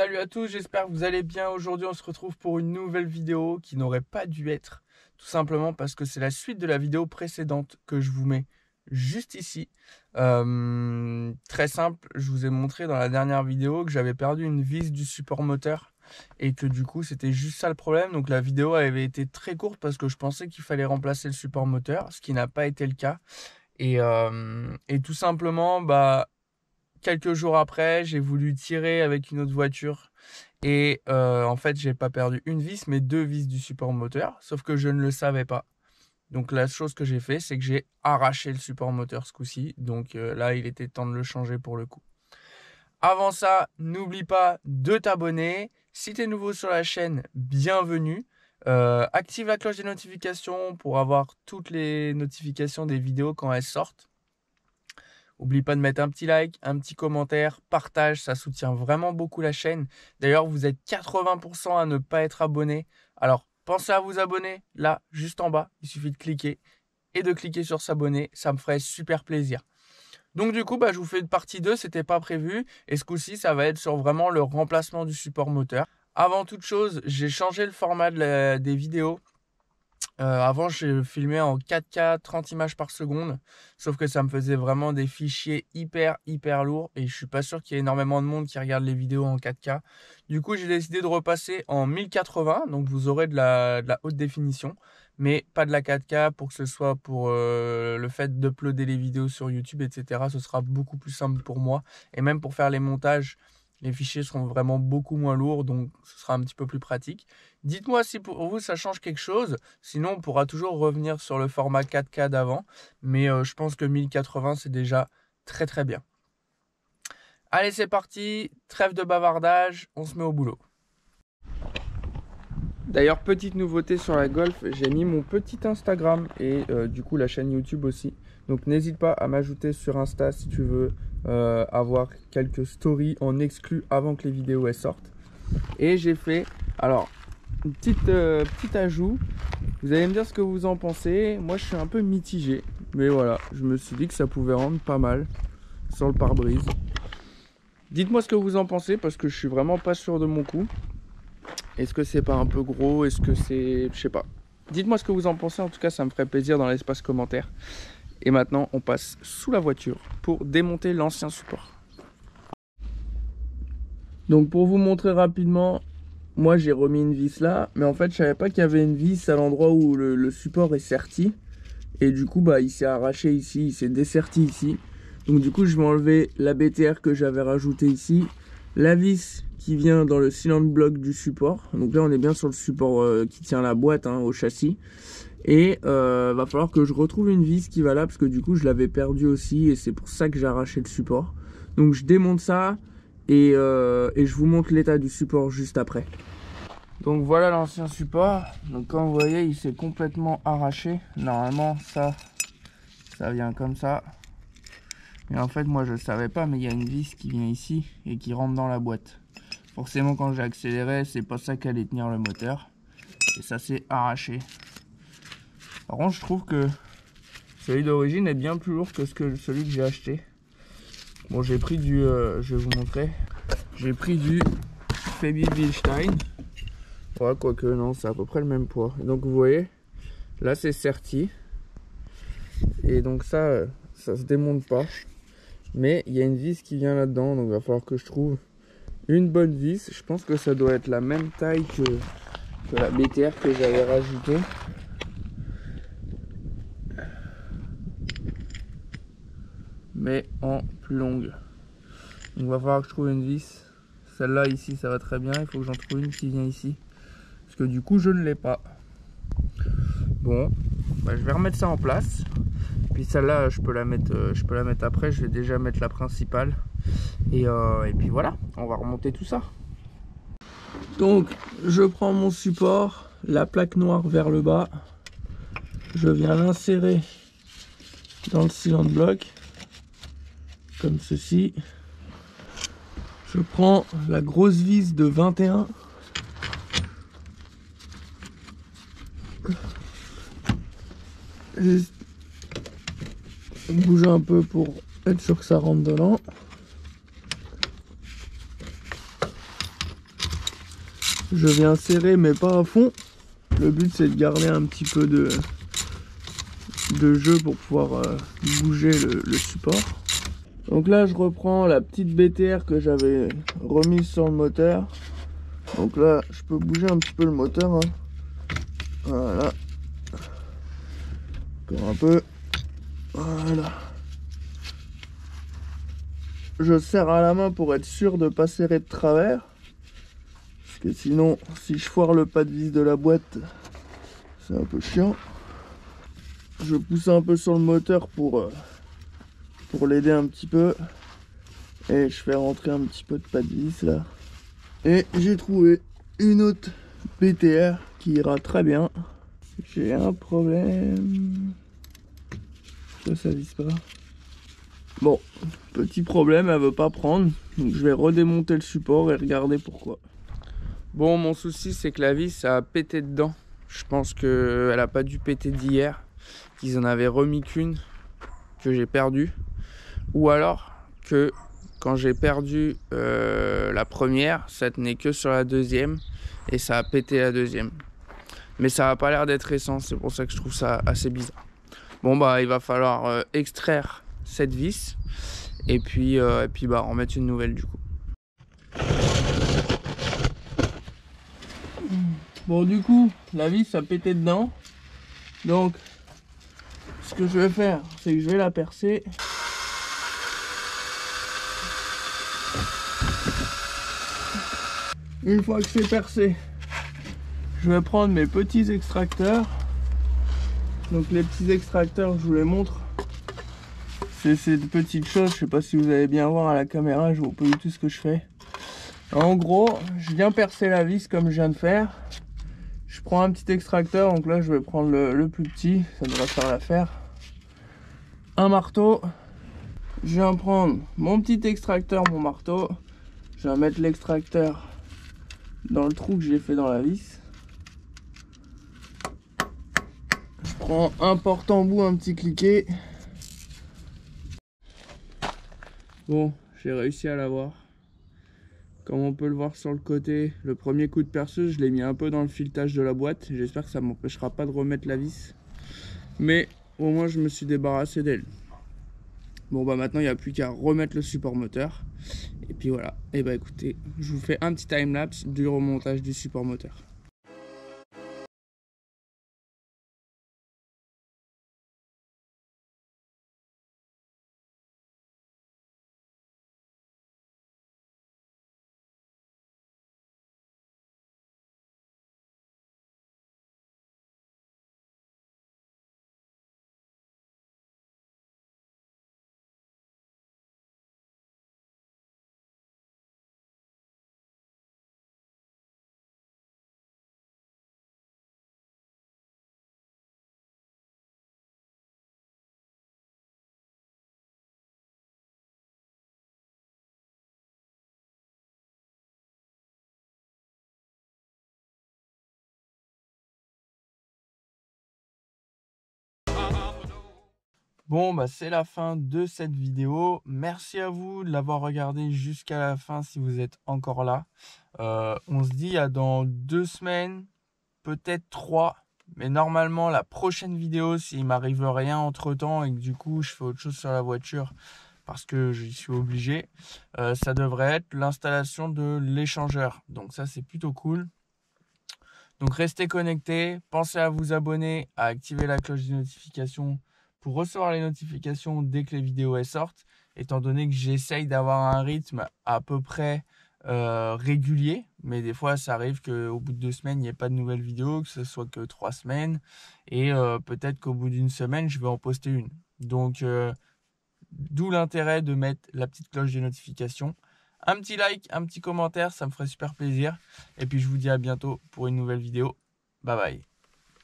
Salut à tous, j'espère que vous allez bien. Aujourd'hui, on se retrouve pour une nouvelle vidéo qui n'aurait pas dû être. Tout simplement parce que c'est la suite de la vidéo précédente que je vous mets juste ici. Très simple, je vous ai montré dans la dernière vidéo que j'avais perdu une vis du support moteur. Et que du coup, c'était juste ça le problème. Donc la vidéo avait été très courte parce que je pensais qu'il fallait remplacer le support moteur, ce qui n'a pas été le cas. Et tout simplement, quelques jours après, j'ai voulu tirer avec une autre voiture et en fait, j'ai pas perdu une vis, mais deux vis du support moteur, sauf que je ne le savais pas. Donc la chose que j'ai fait, c'est que j'ai arraché le support moteur ce coup-ci. Donc là, il était temps de le changer pour le coup. Avant ça, n'oublie pas de t'abonner. Si tu es nouveau sur la chaîne, bienvenue. Active la cloche des notifications pour avoir toutes les notifications des vidéos quand elles sortent. N'oublie pas de mettre un petit like, un petit commentaire, partage, ça soutient vraiment beaucoup la chaîne. D'ailleurs, vous êtes 80% à ne pas être abonné. Alors, pensez à vous abonner, là, juste en bas. Il suffit de cliquer et de cliquer sur s'abonner. Ça me ferait super plaisir. Donc du coup, je vous fais une partie 2, c'était pas prévu. Et ce coup-ci, ça va être sur vraiment le remplacement du support moteur. Avant toute chose, j'ai changé le format des vidéos. Avant, je filmais en 4K 30 images par seconde, sauf que ça me faisait vraiment des fichiers hyper lourds et je suis pas sûr qu'il y ait énormément de monde qui regarde les vidéos en 4K. Du coup, j'ai décidé de repasser en 1080, donc vous aurez de la haute définition, mais pas de la 4K pour que ce soit pour le fait d'uploader les vidéos sur YouTube, etc. Ce sera beaucoup plus simple pour moi et même pour faire les montages. Les fichiers seront vraiment beaucoup moins lourds, donc ce sera un petit peu plus pratique. Dites-moi si pour vous ça change quelque chose. Sinon, on pourra toujours revenir sur le format 4K d'avant. Mais je pense que 1080, c'est déjà très bien. Allez, c'est parti. Trêve de bavardage. On se met au boulot. D'ailleurs, petite nouveauté sur la Golf, j'ai mis mon petit Instagram et du coup la chaîne YouTube aussi. Donc n'hésite pas à m'ajouter sur Insta si tu veux avoir quelques stories en exclu avant que les vidéos elles sortent. Et j'ai fait, alors, une petit ajout. Vous allez me dire ce que vous en pensez. Moi je suis un peu mitigé, mais voilà, je me suis dit que ça pouvait rendre pas mal sur le pare-brise. Dites-moi ce que vous en pensez parce que je suis vraiment pas sûr de mon coup. Est-ce que c'est pas un peu gros? Est-ce que c'est... Je sais pas. Dites-moi ce que vous en pensez. En tout cas, ça me ferait plaisir dans l'espace commentaire. Et maintenant, on passe sous la voiture pour démonter l'ancien support. Donc, pour vous montrer rapidement, moi, j'ai remis une vis là. Mais en fait, je savais pas qu'il y avait une vis à l'endroit où le support est serti. Et du coup, il s'est arraché ici. Il s'est desserti ici. Donc, du coup, je vais enlever la BTR que j'avais rajoutée ici. La vis qui vient dans le cylinder block du support. Donc là on est bien sur le support qui tient la boîte au châssis. Et va falloir que je retrouve une vis qui va là parce que du coup je l'avais perdu aussi et c'est pour ça que j'ai arraché le support. Donc je démonte ça et je vous montre l'état du support juste après. Donc voilà l'ancien support. Donc comme vous voyez il s'est complètement arraché. Normalement ça vient comme ça. Mais en fait moi je ne savais pas, mais il y a une vis qui vient ici et qui rentre dans la boîte. Forcément quand j'ai accéléré, c'est pas ça qui allait tenir le moteur. Et ça s'est arraché. Par contre je trouve que celui d'origine est bien plus lourd que celui que j'ai acheté. Bon j'ai pris du... je vais vous montrer. J'ai pris du Fabi Bilstein. Ouais, quoique non, c'est à peu près le même poids. Et donc vous voyez, là c'est serti. Et donc ça se démonte pas. Mais il y a une vis qui vient là-dedans, donc il va falloir que je trouve une bonne vis. Je pense que ça doit être la même taille que la BTR que j'avais rajoutée. Mais en plus longue. Donc il va falloir que je trouve une vis. Celle-là ici ça va très bien, il faut que j'en trouve une qui vient ici. Parce que du coup je ne l'ai pas. Bon, je vais remettre ça en place. Puis celle-là je peux la mettre après, je vais déjà mettre la principale. Et puis voilà, on va remonter tout ça. Donc je prends mon support, la plaque noire vers le bas. Je viens l'insérer dans le cylinder block. Comme ceci. Je prends la grosse vis de 21. Juste bouger un peu pour être sûr que ça rentre dedans. Je viens serrer mais pas à fond. Le but c'est de garder un petit peu de jeu pour pouvoir bouger le support. Donc là je reprends la petite BTR que j'avais remise sur le moteur. Donc là je peux bouger un petit peu le moteur, hein. Voilà. Encore un peu. Voilà. Je serre à la main pour être sûr de ne pas serrer de travers. Parce que sinon, si je foire le pas de vis de la boîte, c'est un peu chiant. Je pousse un peu sur le moteur pour l'aider un petit peu. Et je fais rentrer un petit peu de pas de vis là. Et j'ai trouvé une autre BTR qui ira très bien. J'ai un problème. Ça vise pas. Bon, petit problème, elle veut pas prendre. Donc je vais redémonter le support et regarder pourquoi. Bon, mon souci c'est que la vis a pété dedans. Je pense qu'elle a pas dû péter d'hier. Qu'ils en avaient remis qu'une que j'ai perdue. Ou alors que quand j'ai perdu la première, ça tenait que sur la deuxième. Et ça a pété la deuxième. Mais ça n'a pas l'air d'être récent, c'est pour ça que je trouve ça assez bizarre. Bon bah il va falloir extraire cette vis et puis bah remettre une nouvelle du coup. Bon du coup la vis a pété dedans. Donc ce que je vais faire c'est que je vais la percer. Une fois que c'est percé, je vais prendre mes petits extracteurs. Donc les petits extracteurs, je vous les montre. C'est ces petites choses, je sais pas si vous allez bien voir à la caméra, je vois pas du tout ce que je fais. En gros, je viens percer la vis comme je viens de faire. Je prends un petit extracteur, donc là je vais prendre le plus petit, ça devrait faire l'affaire. Un marteau. Je viens prendre mon petit extracteur, mon marteau. Je vais mettre l'extracteur dans le trou que j'ai fait dans la vis. Je prends un porte-embout, un petit cliquet. Bon, j'ai réussi à l'avoir. Comme on peut le voir sur le côté, le premier coup de perceuse, je l'ai mis un peu dans le filetage de la boîte. J'espère que ça m'empêchera pas de remettre la vis. Mais au moins je me suis débarrassé d'elle. Bon bah maintenant il n'y a plus qu'à remettre le support moteur. Et puis voilà. Et bah écoutez, je vous fais un petit timelapse du remontage du support moteur. Bon bah c'est la fin de cette vidéo. Merci à vous de l'avoir regardé jusqu'à la fin si vous êtes encore là. On se dit à dans 2 semaines, peut-être 3. Mais normalement la prochaine vidéo, s'il m'arrive rien entre temps et que du coup je fais autre chose sur la voiture parce que j'y suis obligé, ça devrait être l'installation de l'échangeur. Donc ça c'est plutôt cool. Donc restez connectés, pensez à vous abonner, à activer la cloche des notifications pour recevoir les notifications dès que les vidéos sortent, étant donné que j'essaye d'avoir un rythme à peu près régulier, mais des fois ça arrive qu'au bout de 2 semaines il n'y ait pas de nouvelles vidéos, que ce soit que 3 semaines, et peut-être qu'au bout d'une semaine je vais en poster une. Donc d'où l'intérêt de mettre la petite cloche des notifications. Un petit like, un petit commentaire, ça me ferait super plaisir. Et puis je vous dis à bientôt pour une nouvelle vidéo. Bye bye.